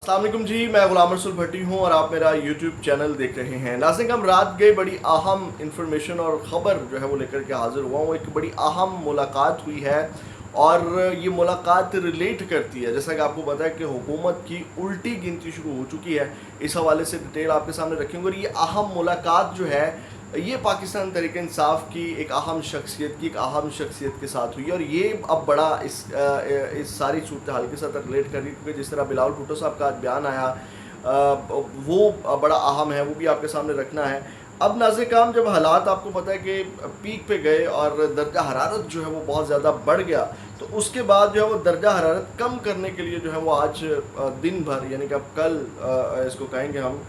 अस्सलाम वालेकुम जी, मैं गुलाम रसूल भट्टी हूँ और आप मेरा यूट्यूब चैनल देख रहे हैं। नाज़रीन, हम रात गए बड़ी अहम इंफॉर्मेशन और ख़बर जो है वो लेकर के हाज़िर हुआ हूँ। एक बड़ी अहम मुलाकात हुई है और ये मुलाकात रिलेट करती है, जैसा कि आपको पता है कि हुकूमत की उल्टी गिनती शुरू हो चुकी है। इस हवाले से डिटेल आपके सामने रखेंगे और ये अहम मुलाकात जो है ये पाकिस्तान तहरीक इंसाफ की एक अहम शख्सियत के साथ हुई है और ये अब बड़ा इस सारी सूरत हाल के साथ रिलेट कर रही है, क्योंकि जिस तरह बिलावल भुट्टो साहब का आज बयान आया वो बड़ा अहम है, वो भी आपके सामने रखना है। अब नाज़िर काम, जब हालात आपको पता है कि पीक पे गए और दर्जा हरारत जो है वो बहुत ज़्यादा बढ़ गया, तो उसके बाद जो है वो दर्जा हरारत कम करने के लिए जो है वो आज दिन भर, यानी कि अब कल इसको कहेंगे हम,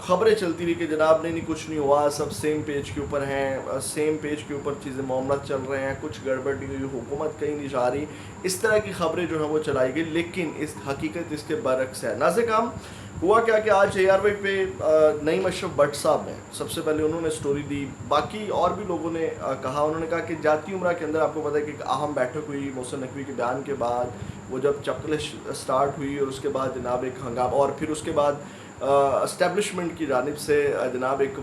ख़बरें चलती रही कि जनाब नहीं कुछ नहीं हुआ, सब सेम पेज के ऊपर हैं, सेम पेज के ऊपर चीज़ें मामला चल रहे हैं, कुछ गड़बड़ नहीं हुई, हुकूमत कहीं नहीं जा रही, इस तरह की ख़बरें जो है वो चलाई गई। लेकिन इस हकीकत इसके बरक्स है। नाज़िर काम, हुआ क्या कि आज ARY पे नईम अशरफ भट्ट साहब ने सबसे पहले उन्होंने स्टोरी दी, बाकी और भी लोगों ने कहा। उन्होंने कहा कि जाती उम्रा के अंदर आपको पता है कि एक अहम बैठक हुई मोहसिन नकवी के बयान के बाद, वो जब चक्लिश स्टार्ट हुई और उसके बाद जनाब एक हंगामा, और फिर उसके बाद इस्टेब्लिशमेंट की जानिब से जनाब एक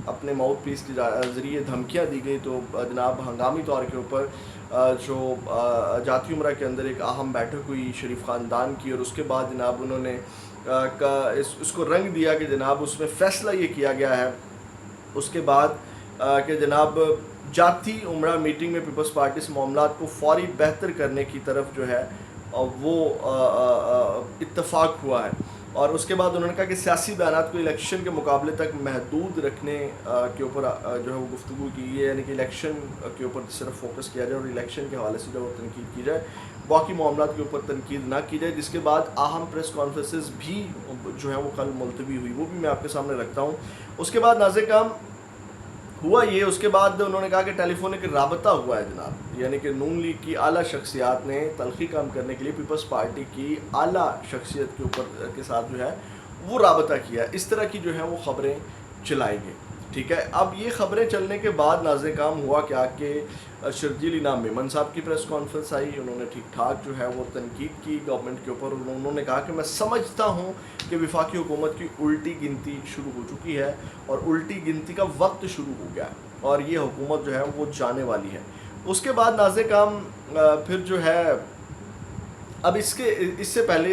अपने माउथ पीस के ज़रिए धमकियाँ दी गई। तो जनाब हंगामी तौर के ऊपर जो जाती उम्रा के अंदर एक अहम बैठक हुई शरीफ ख़ानदान की, और उसके बाद जनाब उन्होंने इसको रंग दिया कि जनाब उसमें फ़ैसला ये किया गया है उसके बाद कि जनाब जाती उम्रा मीटिंग में पीपल्स पार्टी से मामलात को फौरी बेहतर करने की तरफ जो है वो इत्तफाक हुआ है। और उसके बाद उन्होंने कहा कि सियासी बयानात को इलेक्शन के मुकाबले तक महदूद रखने के ऊपर जो है वो गुफ्तगू की है, यानी कि इलेक्शन के ऊपर सिर्फ फोकस किया जाए और इलेक्शन के हवाले से जो वो तनकीद की जाए, बाकी मामलात के ऊपर तनकीद ना की जाए। जिसके बाद अहम प्रेस कॉन्फ्रेंसेस भी जो है वो कल मुलतवी हुई, वो भी मैं आपके सामने रखता हूँ। उसके बाद नाज़िर काम हुआ ये, उसके बाद उन्होंने कहा कि टेलीफोनिक राबता हुआ है जनाब, यानी कि नून लीग की आला शख्सियात ने तलखी काम करने के लिए पीपल्स पार्टी की आला शख्सियत के ऊपर के साथ जो है वो राबता किया। इस तरह की जो है वो ख़बरें चलाई गई। ठीक है, अब ये ख़बरें चलने के बाद नाज़िर काम हुआ क्या कि शर्जील इनाम मेमन साहब की प्रेस कॉन्फ्रेंस आई। उन्होंने ठीक ठाक जो है वो तनकीद की गवर्नमेंट के ऊपर। उन्होंने कहा कि मैं समझता हूँ कि वफाकी हुकूमत की उल्टी गिनती शुरू हो चुकी है और उल्टी गिनती का वक्त शुरू हो गया है और ये हुकूमत जो है वो जाने वाली है। उसके बाद नाज़िर काम फिर जो है, अब इससे पहले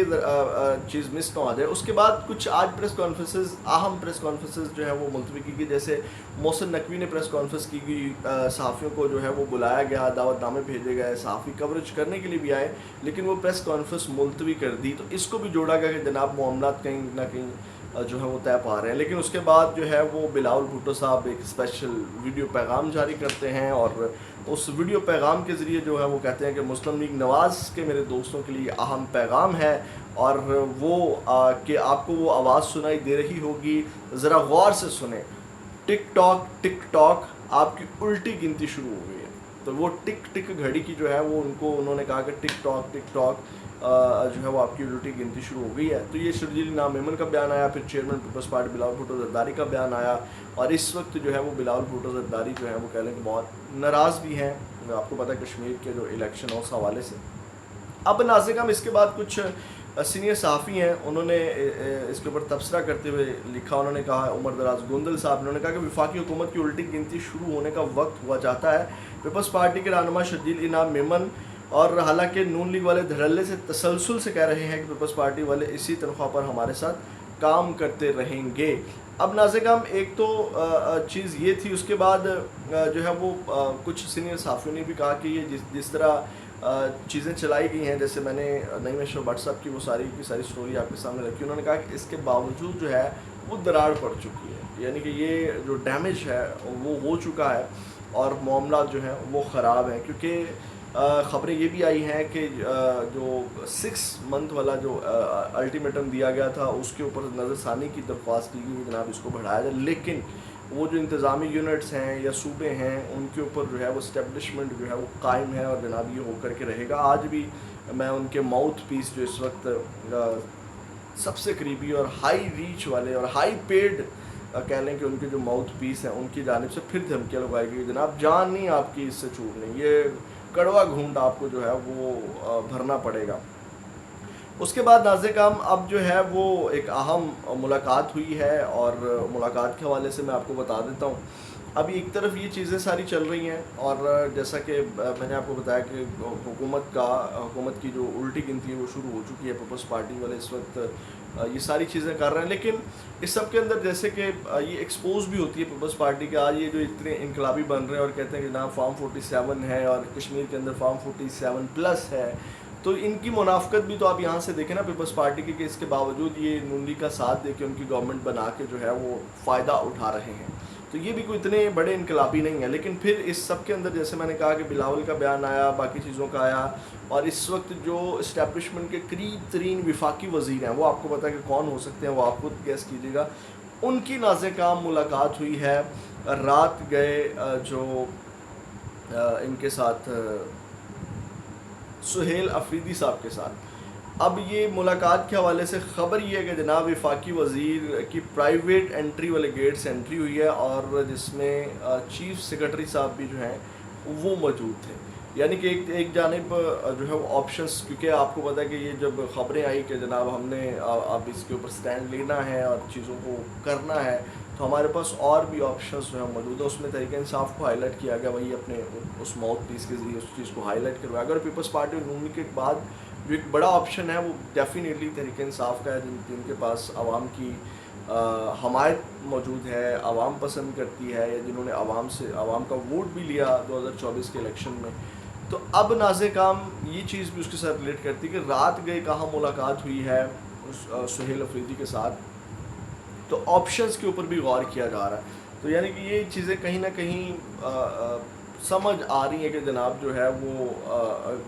चीज़ मिस ना आ जाए, उसके बाद कुछ आज प्रेस कॉन्फ्रेंसेस, अहम प्रेस कॉन्फ्रेंसेस जो है वो मुलतवी की गई। जैसे मोहसिन नकवी ने प्रेस कॉन्फ्रेंस की गई, सहाफ़ियों को जो है वो बुलाया गया, दावतनामे भेजे गए, सहाफ़ी कवरेज करने के लिए भी आए, लेकिन वो प्रेस कॉन्फ्रेंस मुलतवी कर दी। तो इसको भी जोड़ा गया कि जनाब मामलात कहीं ना कहीं जो है वो तय पा रहे हैं। लेकिन उसके बाद जो है वो बिलावल भुट्टो साहब एक स्पेशल वीडियो पैगाम जारी करते हैं और उस वीडियो पैगाम के ज़रिए जो है वो कहते हैं कि मुस्लिम लीग नवाज़ के मेरे दोस्तों के लिए अहम पैगाम है और वो कि आपको वो आवाज़ सुनाई दे रही होगी, ज़रा गौर से सुने। टिक टॉक आपकी उल्टी गिनती शुरू हो गई है। तो वो टिक घड़ी की जो है वो उन्होंने कहा कि टिक टॉक जो है वो आपकी उल्टी गिनती शुरू हो गई है। तो ये शर्जील इनाम मेमन का बयान आया, फिर चेयरमैन पीपल्स पार्टी बिलावल भुट्टो ज़रदारी का बयान आया और इस वक्त जो है वो बिलावल भुट्टो ज़रदारी जो है वो कह लें कि बहुत नाराज़ भी हैं। आपको पता है कश्मीर के जो इलेक्शन है उस हवाले से। अब नाज़िर हम इसके बाद कुछ सीनियर सहाफ़ी हैं, उन्होंने इसके ऊपर तबसरा करते हुए लिखा। उन्होंने कहा, उमर दराज गोंदल साहब, उन्होंने कहा कि वफाकी हुकूमत की उल्टी गिनती शुरू होने का वक्त हुआ चाहता है। पीपल्स पार्टी के रहनुमा शर्जील इनाम मेमन और हालांकि नून लीग वाले धड़ल्ले से तसलसल से कह रहे हैं कि पीपल्स पार्टी वाले इसी तनख्वाह पर हमारे साथ काम करते रहेंगे। अब नाज़िर हम एक तो चीज़ ये थी, उसके बाद जो है वो कुछ सीनियर सहाफ़ियों ने भी कहा कि ये जिस तरह चीज़ें चलाई गई हैं, जैसे मैंने नईम अशरफ भट्ट साहब की वो सारी की सारी स्टोरी आपके सामने रखी। उन्होंने कहा कि इसके बावजूद जो है वो दरार पड़ चुकी है, यानी कि ये जो डैमेज है वो हो चुका है और मामला जो है वो ख़राब है। क्योंकि ख़बरें ये भी आई हैं कि जो 6 मंथ वाला जो अल्टीमेटम दिया गया था उसके ऊपर नज़रसानी की दरख्वास्त की गई, जनाब इसको बढ़ाया जाए। लेकिन वो जो इंतज़ामी यूनिट्स हैं या सूबे हैं उनके ऊपर जो है वो इस्टेब्लिशमेंट जो है वो कायम है और जनाब ये होकर के रहेगा। आज भी मैं उनके माउथ पीस जो इस वक्त सबसे करीबी और हाई रीच वाले और हाई पेड कह लें कि उनके जो माउथ पीस हैं उनकी जानिब से फिर धमकियाँ लगाई गई, जनाब जान नहीं आपकी इससे छूटनी, ये कड़वा घूंट आपको जो है वो भरना पड़ेगा। اس کے بعد ناظرین کرام اب جو ہے وہ ایک اہم ملاقات ہوئی ہے، اور ملاقات کے حوالے سے میں آپ کو بتا دیتا ہوں. ابھی ایک طرف یہ چیزیں ساری چل رہی ہیں، اور جیسا کہ میں نے آپ کو بتایا کہ حکومت کی جو الٹی گنتی ہے وہ شروع ہو چکی ہے. پیپلز پارٹی والے اس وقت یہ ساری چیزیں کر رہے ہیں، لیکن اس سب کے اندر جیسے کہ یہ ایکسپوز بھی ہوتی ہے پیپلز پارٹی کے. آج یہ جو اتنے انقلابی بن رہے ہیں اور کہتے ہیں کہ جناب فارم 47 ہے اور کشمیر کے اندر فارم 47+ ہے، تو ان کی منافقت بھی تو آپ یہاں سے دیکھیں نا پیپلز پارٹی کی، کہ اس کے باوجود یہ نون لیگ کا ساتھ دے کے ان کی گورنمنٹ بنا کے جو ہے وہ فائدہ اٹھا رہے ہیں. تو یہ بھی کوئی اتنے بڑے انقلابی نہیں ہیں. لیکن پھر اس سب کے اندر جیسے میں نے کہا کہ بلاول کا بیان آیا، باقی چیزوں کا آیا، اور اس وقت جو اسٹیبلشمنٹ کے قریب ترین وفاقی وزیر ہیں وہ آپ کو پتہ ہے کہ کون ہو سکتے ہیں، وہ آپ خود گیس کیجیے گا. ان کی نازِ کام ملاقات ہوئی ہے. رات گئے جو ان کے ساتھ سہیل افریدی صاحب کے ساتھ. اب یہ ملاقات کے حوالے سے خبر یہ ہے کہ جناب وفاقی وزیر کی پرائیویٹ انٹری والے گیٹ سے انٹری ہوئی ہے، اور جس میں چیف سیکرٹری صاحب بھی جو ہیں وہ موجود تھے. یعنی کہ ایک جانب جو ہے وہ آپشنس، کیونکہ آپ کو پتہ ہے کہ یہ جب خبریں آئی کہ جناب ہم نے اب اس کے اوپر سٹینڈ لینا ہے اور چیزوں کو کرنا ہے، تو ہمارے پاس اور بھی آپشنس جو ہیں موجود ہیں. اس میں تحریک انصاف کو ہائی لائٹ کیا گیا، وہی اپنے اس ماؤتھ پیس کے ذریعے اس چیز کو ہائی لائٹ کروایا. اگر پیپلز پارٹی اور نون کے بعد جو ایک بڑا آپشن ہے وہ ڈیفینیٹلی تحریک انصاف کا ہے، جن کے پاس عوام کی حمایت موجود ہے، عوام پسند کرتی ہے، یا جنہوں نے عوام کا ووٹ بھی لیا 2024 کے الیکشن میں. تو اب نازِ کام یہ چیز بھی اس کے ساتھ ریلیٹ کرتی ہے کہ رات گئے کہاں ملاقات ہوئی ہے سہیل افریدی کے ساتھ، تو آپشنز کے اوپر بھی غور کیا جا رہا ہے. تو یعنی کہ یہ چیزیں کہیں نہ کہیں سمجھ آ رہی ہیں کہ جناب جو ہے وہ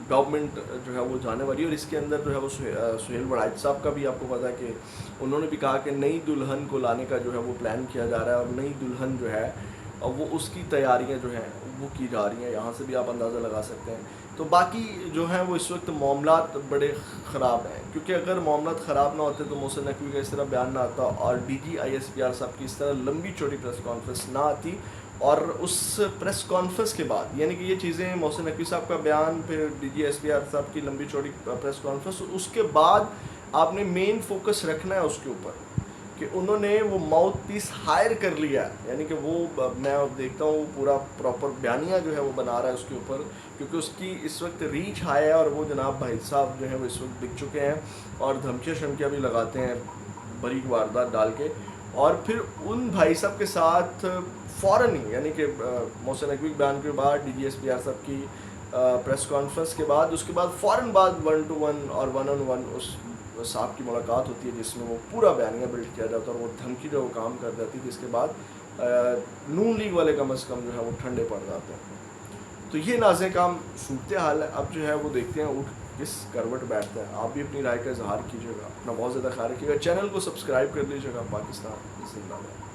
گورنمنٹ جو ہے وہ جانے والی ہے. اور اس کے اندر جو ہے وہ سہیل وڑائچ صاحب کا بھی آپ کو پتہ ہے کہ انہوں نے بھی کہا کہ نئی دلہن کو لانے کا جو ہے وہ پلان کیا جا رہا ہے، اور نئی دلہن جو ہے وہ اس کی تیاریاں جو ہیں وہ کی جا رہی ہیں. یہاں سے بھی آپ اندازہ لگا سکتے ہیں. تو باقی جو ہیں وہ اس وقت معاملات بڑے خراب ہیں، کیونکہ اگر معاملات خراب نہ ہوتے تو محسن نقوی کا اس طرح بیان نہ آتا، اور DGISPR صاحب کی اس طرح لمبی چوڑی پریس کانفرنس نہ آتی. اور اس پریس کانفرنس کے بعد یعنی کہ یہ چیزیں محسن نقوی صاحب کا بیان، پھر DGISPR صاحب کی لمبی چوڑی پریس کانفرنس، اس کے بعد آپ نے مین فوکس رکھنا ہے اس کے اوپر کہ انہوں نے وہ ماؤتھ پیس ہائر کر لیا ہے. یعنی کہ وہ میں دیکھتا ہوں پورا پراپر بیانیہ جو ہے وہ بنا رہا ہے اس کے اوپر، کیونکہ اس کی اس وقت ریچ ہائی ہے، اور وہ جناب بھائی صاحب جو ہیں وہ اس وقت بک چکے ہیں، اور دھمکیاں شمکیاں بھی لگاتے ہیں بڑی واردات ڈال کے. اور پھر ان بھائی صاحب کے ساتھ فوراً ہی یعنی کہ محسن نقوی بیان کے بعد DGSPR صاحب کی پریس کانفرنس کے بعد، اس کے بعد فوراً بعد 1 to 1 اور 1 on 1 اس صاحب کی ملاقات ہوتی ہے، جس میں وہ پورا بیانیہ بلڈ کیا جاتا ہے، اور وہ دھمکی جو وہ کام کر جاتی ہے، جس کے بعد نون لیگ والے کم از کم جو ہے وہ ٹھنڈے پڑ جاتے ہیں. تو یہ نازِ کام صورتحال ہے. اب جو ہے وہ دیکھتے ہیں اٹھ کس کروٹ بیٹھتا ہے. آپ بھی اپنی رائے کا اظہار کیجیے گا، اپنا بہت زیادہ خیال رکھیے گا. چینل کو سبسکرائب کر لیجیے گا. پاکستان زندہ باد.